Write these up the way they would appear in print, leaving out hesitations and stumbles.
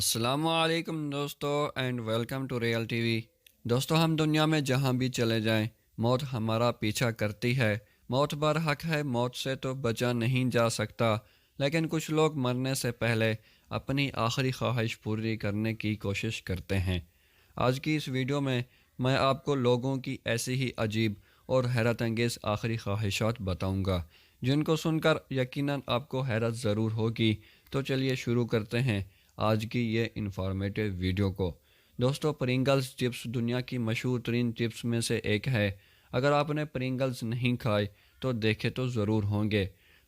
السلام علیکم دوستو and welcome to real TV. دوستو، ہم دنیا میں جہاں بھی چلے جائیں موت ہمارا پیچھا کرتی ہے۔ موت برحق ہے، موت سے تو بچا نہیں جا سکتا، لیکن کچھ لوگ مرنے سے پہلے اپنی آخری خواہش پوری کرنے کی کوشش کرتے ہیں۔ آج کی اس ویڈیو میں آپ کو لوگوں کی ایسی ہی عجیب اور حیرت انگیز آخری خواہشات بتاؤں گا جن کو سن کر یقیناً آپ کو حیرت ضرور ہوگی۔ تو چلیے شروع کرتے ہیں آج کی یہ انفارمیٹیو ویڈیو کو۔ دوستو، پرنگلز چپس دنیا کی مشہور ترین چپس میں سے ایک ہے۔ اگر آپ نے پرنگلز نہیں کھائے تو دیکھے تو ضرور ہوں گے۔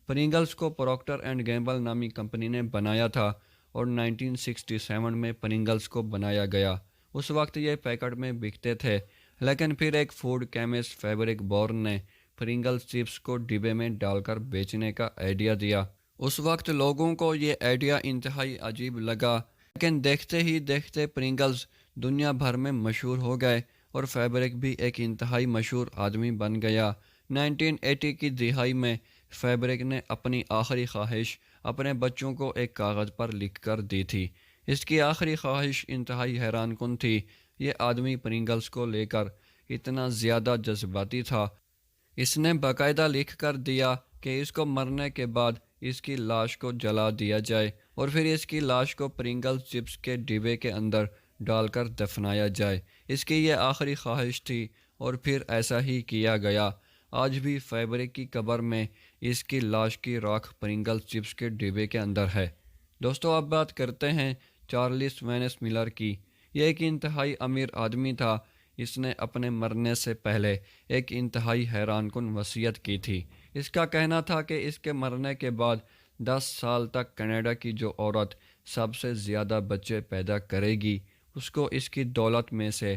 پرنگلز کو پروکٹر اینڈ گیمبل نامی کمپنی نے بنایا تھا اور 1967 میں پرنگلز کو بنایا گیا۔ اس وقت یہ پیکٹ میں بکتے تھے، لیکن پھر ایک فوڈ کیمسٹ فریڈرک بورن نے پرنگلز چپس کو ڈبے میں ڈال کر بیچنے کا آئیڈیا دیا۔ اس وقت لوگوں کو یہ آئیڈیا انتہائی عجیب لگا، لیکن دیکھتے ہی دیکھتے پرنگلز دنیا بھر میں مشہور ہو گئے اور فریڈرک بھی ایک انتہائی مشہور آدمی بن گیا۔ 1980 کی دہائی میں فریڈرک نے اپنی آخری خواہش اپنے بچوں کو ایک کاغذ پر لکھ کر دی تھی۔ اس کی آخری خواہش انتہائی حیران کن تھی۔ یہ آدمی پرنگلز کو لے کر اتنا زیادہ جذباتی تھا، اس نے باقاعدہ لکھ کر دیا کہ اس کو مرنے کے بعد اس کی لاش کو جلا دیا جائے اور پھر اس کی لاش کو پرنگلز چپس کے ڈبے کے اندر ڈال کر دفنایا جائے۔ اس کی یہ آخری خواہش تھی اور پھر ایسا ہی کیا گیا۔ آج بھی فریڈرک کی قبر میں اس کی لاش کی راکھ پرنگلز چپس کے ڈبے کے اندر ہے۔ دوستو، اب بات کرتے ہیں چارلس وینس ملر کی۔ یہ ایک انتہائی امیر آدمی تھا۔ اس نے اپنے مرنے سے پہلے ایک انتہائی حیران کن وصیت کی تھی۔ اس کا کہنا تھا کہ اس کے مرنے کے بعد 10 سال تک کینیڈا کی جو عورت سب سے زیادہ بچے پیدا کرے گی اس کو اس کی دولت میں سے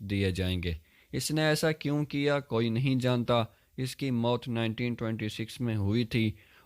دیے جائیں گے۔ اس نے ایسا کیوں کیا کوئی نہیں جانتا۔ اس کی موت 1926 میں ہوئی تھی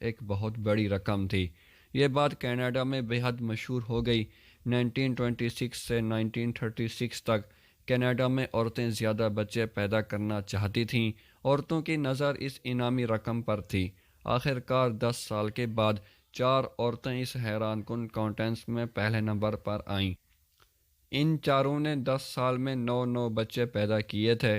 ایک بہت بڑی رقم تھی۔ یہ بات کینیڈا میں بے حد مشہور ہو گئی۔ 1926 سے 1936 تک کینیڈا میں عورتیں زیادہ بچے پیدا کرنا چاہتی تھیں۔ عورتوں کی نظر اس انعامی رقم پر تھی۔ آخر کار 10 سال کے بعد 4 عورتیں اس حیران کن کانٹیسٹ میں پہلے نمبر پر آئیں۔ ان چاروں نے 10 سال میں 9 بچے پیدا کیے تھے۔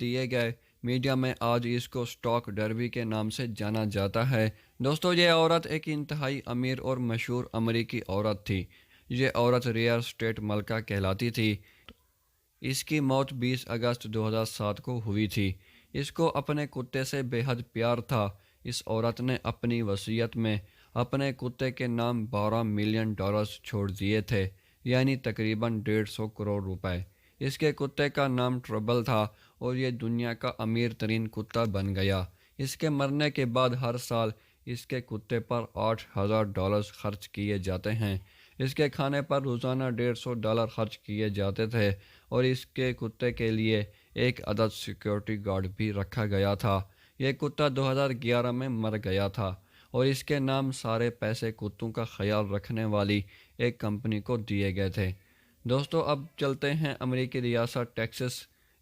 دیے گئے۔ میڈیا میں آج اس کو اسٹاک ڈربی کے نام سے جانا جاتا ہے۔ دوستو، یہ عورت ایک انتہائی امیر اور مشہور امریکی عورت تھی۔ یہ عورت ریئر اسٹیٹ ملکہ کہلاتی تھی۔ اس کی موت 20 اگست 2007 کو ہوئی تھی۔ اس کو اپنے کتے سے بے حد پیار تھا۔ اس عورت نے اپنی وصیت میں اپنے کتے کے نام $12 ملین چھوڑ دیے تھے، یعنی تقریباً 150 کروڑ روپے۔ اس کے کتے کا نام ٹربل تھا اور یہ دنیا کا امیر ترین کتا بن گیا۔ اس کے مرنے کے بعد ہر سال اس کے کتے پر $8,000 خرچ کیے جاتے ہیں۔ اس کے کھانے پر روزانہ $150 خرچ کیے جاتے تھے اور اس کے کتے کے لیے ایک عدد سیکیورٹی گارڈ بھی رکھا گیا تھا۔ یہ کتا 2011 میں مر گیا تھا اور اس کے نام سارے پیسے کتوں کا خیال رکھنے والی ایک کمپنی کو دیے گئے تھے۔ دوستو، اب چلتے ہیں امریکی ریاست ٹیکساس۔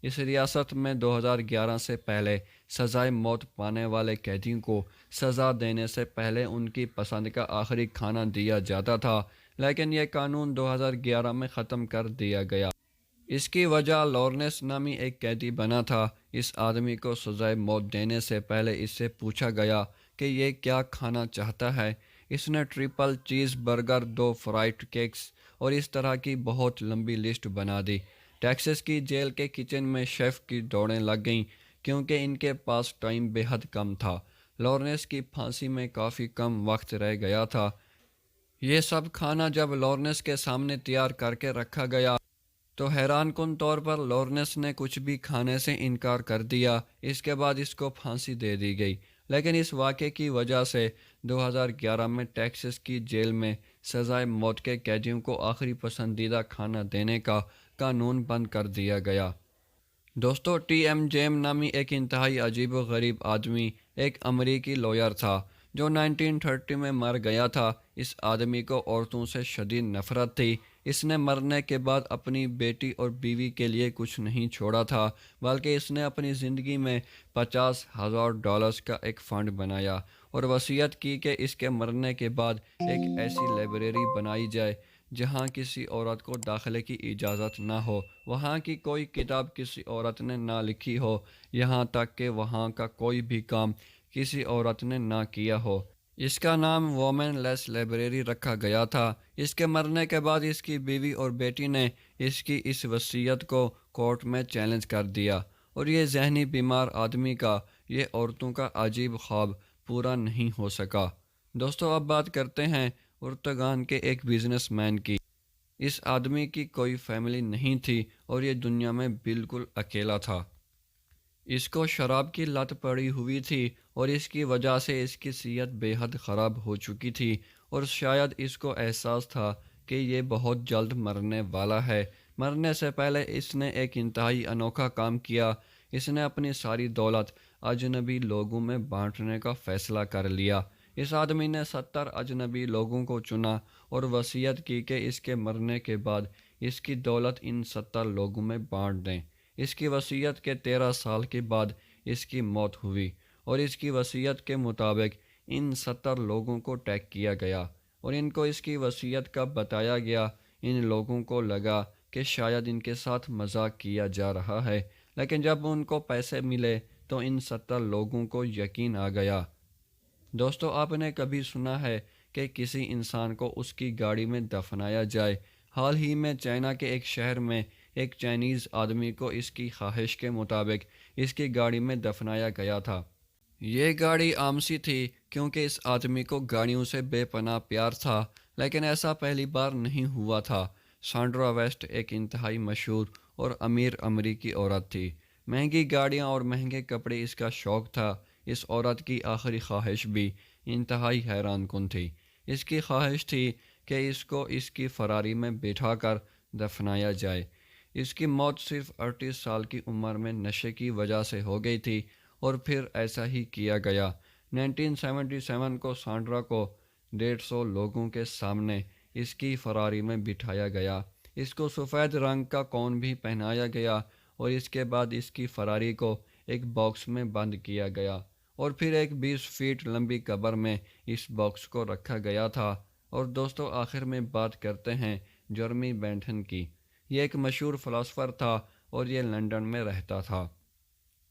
اس ریاست میں 2011 سے پہلے سزائے موت پانے والے قیدیوں کو سزا دینے سے پہلے ان کی پسند کا آخری کھانا دیا جاتا تھا، لیکن یہ قانون 2011 میں ختم کر دیا گیا۔ اس کی وجہ لارنس نامی ایک قیدی بنا تھا۔ اس آدمی کو سزائے موت دینے سے پہلے اس سے پوچھا گیا کہ یہ کیا کھانا چاہتا ہے۔ اس نے ٹرپل چیز برگر، 2 فرائڈ کیکس اور اس طرح کی بہت لمبی لسٹ بنا دی۔ ٹیکساس کی جیل کے کچن میں شیف کی دوڑیں لگ گئیں کیونکہ ان کے پاس ٹائم بے حد کم تھا۔ لارنس کی پھانسی میں کافی کم وقت رہ گیا تھا۔ یہ سب کھانا جب لارنس کے سامنے تیار کر کے رکھا گیا تو حیران کن طور پر لارنس نے کچھ بھی کھانے سے انکار کر دیا۔ اس کے بعد اس کو پھانسی دے دی گئی، لیکن اس واقعے کی وجہ سے 2011 میں ٹیکساس کی جیل میں سزائے موت کے قیدیوں کو آخری پسندیدہ کھانا دینے کا قانون بند کر دیا گیا۔ دوستو، ٹی ایم جیم نامی ایک انتہائی عجیب و غریب آدمی ایک امریکی لوئر تھا جو 1930 میں مر گیا تھا۔ اس آدمی کو عورتوں سے شدید نفرت تھی۔ اس نے مرنے کے بعد اپنی بیٹی اور بیوی کے لیے کچھ نہیں چھوڑا تھا، بلکہ اس نے اپنی زندگی میں $50,000 کا ایک فنڈ بنایا اور وصیت کی کہ اس کے مرنے کے بعد ایک ایسی لائبریری بنائی جائے جہاں کسی عورت کو داخلے کی اجازت نہ ہو، وہاں کی کوئی کتاب کسی عورت نے نہ لکھی ہو، یہاں تک کہ وہاں کا کوئی بھی کام کسی عورت نے نہ کیا ہو۔ اس کا نام وومن لیس لائبریری رکھا گیا تھا۔ اس کے مرنے کے بعد اس کی بیوی اور بیٹی نے اس کی اس وصیت کو کورٹ میں چیلنج کر دیا، اور یہ ذہنی بیمار آدمی کا، یہ عورتوں کا عجیب خواب پورا نہیں ہو سکا۔ دوستو اب بات کرتے ہیں ارطغان کے ایک بزنس مین کی۔ اس آدمی کی کوئی فیملی نہیں تھی اور یہ دنیا میں بالکل اکیلا تھا۔ اس کو شراب کی لت پڑی ہوئی تھی اور اس کی وجہ سے اس کی صحت بے حد خراب ہو چکی تھی، اور شاید اس کو احساس تھا کہ یہ بہت جلد مرنے والا ہے۔ مرنے سے پہلے اس نے ایک انتہائی انوکھا کام کیا۔ اس نے اپنی ساری دولت اجنبی لوگوں میں بانٹنے کا فیصلہ کر لیا۔ اس آدمی نے 70 اجنبی لوگوں کو چنا اور وصیت کی کہ اس کے مرنے کے بعد اس کی دولت ان 70 لوگوں میں بانٹ دیں۔ اس کی وصیت کے 13 سال کے بعد اس کی موت ہوئی، اور اس کی وصیت کے مطابق ان 70 لوگوں کو ٹیگ کیا گیا اور ان کو اس کی وصیت کا بتایا گیا۔ ان لوگوں کو لگا کہ شاید ان کے ساتھ مذاق کیا جا رہا ہے، لیکن جب ان کو پیسے ملے تو ان 70 لوگوں کو یقین آ گیا۔ دوستو آپ نے کبھی سنا ہے کہ کسی انسان کو اس کی گاڑی میں دفنایا جائے؟ حال ہی میں چائنا کے ایک شہر میں ایک چائنیز آدمی کو اس کی خواہش کے مطابق اس کی گاڑی میں دفنایا گیا تھا۔ یہ گاڑی عام سی تھی کیونکہ اس آدمی کو گاڑیوں سے بے پناہ پیار تھا، لیکن ایسا پہلی بار نہیں ہوا تھا۔ سانڈرا ویسٹ ایک انتہائی مشہور اور امیر امریکی عورت تھی۔ مہنگی گاڑیاں اور مہنگے کپڑے اس کا شوق تھا۔ اس عورت کی آخری خواہش بھی انتہائی حیران کن تھی۔ اس کی خواہش تھی کہ اس کو اس کی فراری میں بٹھا کر دفنایا جائے۔ اس کی موت صرف 38 سال کی عمر میں نشے کی وجہ سے ہو گئی تھی، اور پھر ایسا ہی کیا گیا۔ 1977 کو سانڈرا کو 150 لوگوں کے سامنے اس کی فراری میں بٹھایا گیا۔ اس کو سفید رنگ کا کون بھی پہنایا گیا اور اس کے بعد اس کی فراری کو ایک باکس میں بند کیا گیا، اور پھر ایک 20 فیٹ لمبی قبر میں اس باکس کو رکھا گیا تھا۔ اور دوستو آخر میں بات کرتے ہیں جرمی بینٹھن کی۔ یہ ایک مشہور فلاسفر تھا اور یہ لندن میں رہتا تھا۔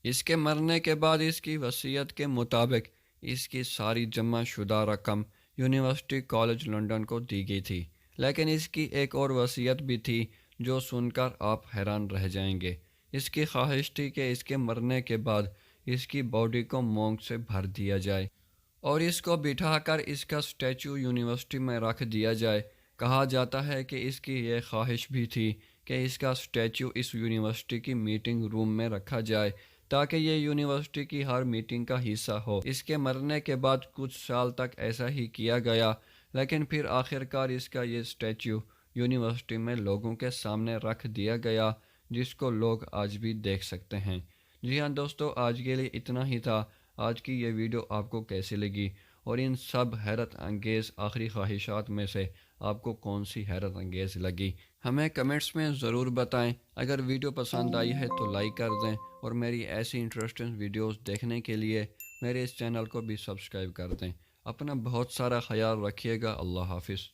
اس کے مرنے کے بعد اس کی وصیت کے مطابق اس کی ساری جمع شدہ رقم یونیورسٹی کالج لندن کو دی گئی تھی، لیکن اس کی ایک اور وصیت بھی تھی جو سن کر آپ حیران رہ جائیں گے۔ اس کی خواہش تھی کہ اس کے مرنے کے بعد اس کی باڈی کو مونک سے بھر دیا جائے اور اس کو بٹھا کر اس کا سٹیچو یونیورسٹی میں رکھ دیا جائے۔ کہا جاتا ہے کہ اس کی یہ خواہش بھی تھی کہ اس کا سٹیچو اس یونیورسٹی کی میٹنگ روم میں رکھا جائے تاکہ یہ یونیورسٹی کی ہر میٹنگ کا حصہ ہو۔ اس کے مرنے کے بعد کچھ سال تک ایسا ہی کیا گیا، لیکن پھر آخر کار اس کا یہ سٹیچو یونیورسٹی میں لوگوں کے سامنے رکھ دیا گیا، جس کو لوگ آج بھی دیکھ سکتے ہیں۔ جی ہاں دوستو، آج کے لیے اتنا ہی تھا۔ آج کی یہ ویڈیو آپ کو کیسی لگی اور ان سب حیرت انگیز آخری خواہشات میں سے آپ کو کون سی حیرت انگیز لگی، ہمیں کمنٹس میں ضرور بتائیں۔ اگر ویڈیو پسند آئی ہے تو لائک کر دیں، اور میری ایسی انٹرسٹنگ ویڈیوز دیکھنے کے لیے میرے اس چینل کو بھی سبسکرائب کر دیں۔ اپنا بہت سارا خیال رکھیے گا۔ اللہ حافظ۔